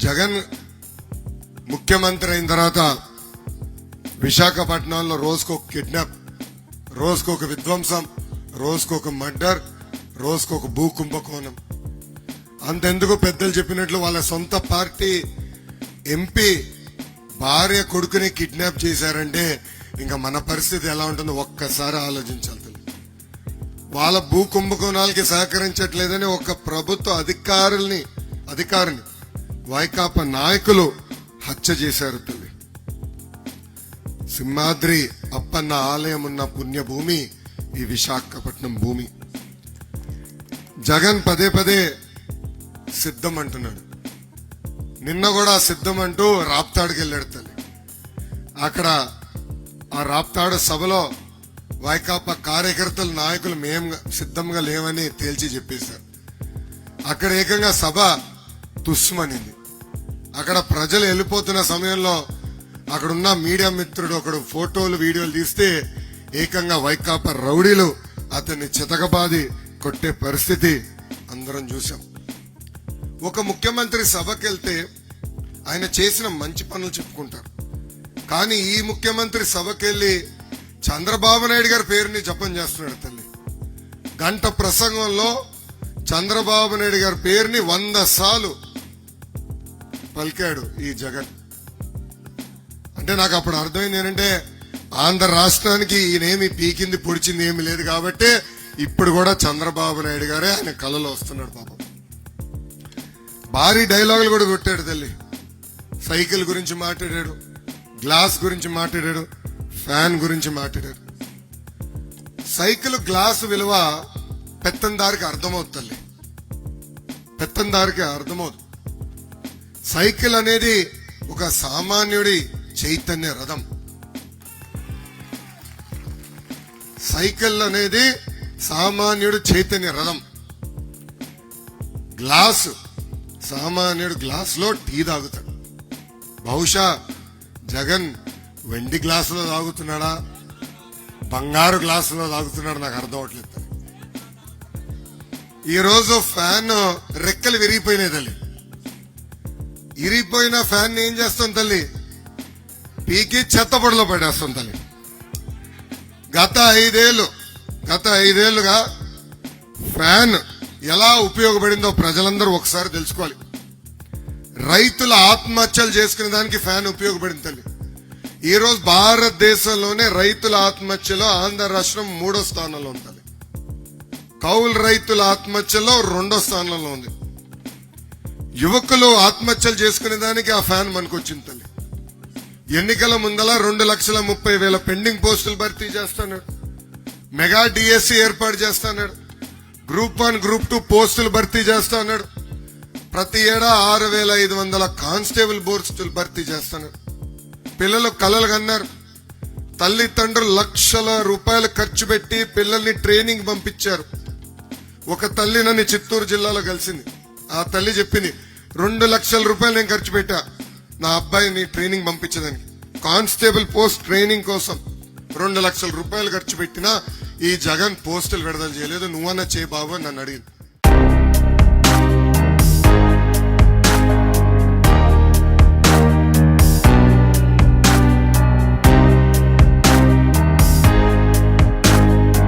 జగన్ ముఖ్యమంత్రి అయిన తర్వాత విశాఖపట్నంలో రోజుకొక కిడ్నాప్, రోజుకొక విధ్వంసం, రోజుకొక మర్డర్, రోజుకొక భూ కుంభకోణం. అంతెందుకు పెద్దలు చెప్పినట్లు వాళ్ళ సొంత పార్టీ ఎంపీ భార్య కొడుకుని కిడ్నాప్ చేశారంటే ఇంకా మన పరిస్థితి ఎలా ఉంటుందో ఒక్కసారి ఆలోచించాలి. వాళ్ళ భూ కుంభకోణాలకి సహకరించట్లేదని ఒక ప్రభుత్వ అధికారిని వైకాపా నాయకులు హత్య చేశారు తల్లి. సింహాద్రి అప్పన్న ఆలయం ఉన్న పుణ్యభూమి ఈ విశాఖపట్నం భూమి. జగన్ పదే పదే సిద్ధం అంటున్నాడు. నిన్న కూడా సిద్ధం అంటూ రాప్తాడుకి వెళ్ళాడు తల్లి. అక్కడ ఆ రాప్తాడు సభలో వైకాపా కార్యకర్తలు నాయకులు మేము సిద్ధంగా లేవని తేల్చి చెప్పేశారు. అక్కడ ఏకంగా సభ తుస్మనింది. అక్కడ ప్రజలు వెళ్ళిపోతున్న సమయంలో అక్కడున్న మీడియా మిత్రుడు ఒకడు ఫోటోలు వీడియోలు తీస్తే ఏకంగా వైకాపా రౌడీలు అతన్ని చితకబాది కొట్టే పరిస్థితి అందరం చూసాం. ఒక ముఖ్యమంత్రి సభకెళ్తే ఆయన చేసిన మంచి పనులు చెప్పుకుంటారు. కానీ ఈ ముఖ్యమంత్రి సభకెళ్లి చంద్రబాబు నాయుడు గారి పేరుని జపం చేస్తున్నాడు తల్లి. గంట ప్రసంగంలో చంద్రబాబు నాయుడు గారి పేరుని 100 సార్లు పలికాడు ఈ జగన్. అంటే నాకు అప్పుడు అర్థమైంది ఏంటంటే ఆంధ్ర రాష్ట్రానికి ఈయనేమి పీకింది పొడిచింది ఏమి లేదు కాబట్టి ఇప్పుడు కూడా చంద్రబాబు నాయుడు గారే ఆయన కళలో వస్తున్నాడు. పాపం భారీ డైలాగులు కూడా కొట్టాడు తల్లి. సైకిల్ గురించి మాట్లాడాడు, గ్లాస్ గురించి మాట్లాడాడు, ఫ్యాన్ గురించి మాట్లాడారు. సైకిల్ గ్లాస్ విలువ పెత్తందారికి అర్థమవుతుంది తల్లి, పెత్తందారికి అర్థమవుతుంది. సైకిల్ అనేది ఒక సామాన్యుడి చైతన్య రథం. సైకిల్ అనేది సామాన్యుడు చైతన్య రథం. గ్లాసు సామాన్యుడు గ్లాస్ లో టీ తాగుతాడు. బహుశా జగన్ వెండి గ్లాసులో తాగుతున్నాడా, బంగారు గ్లాసులో తాగుతున్నాడు నాకు అర్థం అవట్లేదు. ఈరోజు ఫ్యాన్ రెక్కలు విరిగిపోయినాయి తల్లి. ఇరిగిపోయిన ఫ్యాన్ ఏం చేస్తాం తల్లి, పీకి చెత్తపొడిలో పడేస్తాం తల్లి. గత ఐదేళ్లుగా ఫ్యాన్ ఎలా ఉపయోగపడిందో ప్రజలందరూ ఒకసారి తెలుసుకోవాలి. రైతుల ఆత్మహత్యలు చేసుకునే దానికి ఫ్యాన్ ఉపయోగపడింది తల్లి. ఈ రోజు భారతదేశంలోనే రైతుల ఆత్మహత్యలో ఆంధ్ర రాష్ట్రం 3వ స్థానంలో ఉంది. కౌలు రైతుల ఆత్మహత్యలో 2వ స్థానంలో ఉంది. యువకులు ఆత్మహత్యలు చేసుకునే దానికి ఆ ఫ్యాన్ మనకొచ్చింది తల్లి. ఎన్నికల ముందల 2,30,000 పెండింగ్ పోస్టులు భర్తీ చేస్తున్నాడు. మెగా డిఎస్సి ఏర్పాటు చేస్తున్నాడు. గ్రూప్ 1 గ్రూప్ 2 పోస్టులు భర్తీ చేస్తున్నాడు. ప్రతి ఏడా 6,500 కానిస్టేబుల్ పోస్టులు భర్తీ చేస్తున్నాడు. పిల్లలు కలలు కన్నారు. తల్లిదండ్రులు లక్షల రూపాయలు ఖర్చు పెట్టి పిల్లల్ని ట్రైనింగ్ పంపించారు. ఒక తల్లి నన్ను చిత్తూరు జిల్లాలో కలిసింది. ఆ తల్లి చెప్పింది, 2 లక్షల రూపాయలు నేను ఖర్చు పెట్టా నా అబ్బాయిని ట్రైనింగ్ పంపించడానికి. కానిస్టేబుల్ పోస్ట్ ట్రైనింగ్ కోసం 2 లక్షల రూపాయలు ఖర్చు పెట్టినా ఈ జగన్ పోస్టులు విడుదల చేయలేదు. నువ్వన్నా చేయి బాబు అని నన్ను అడిగింది.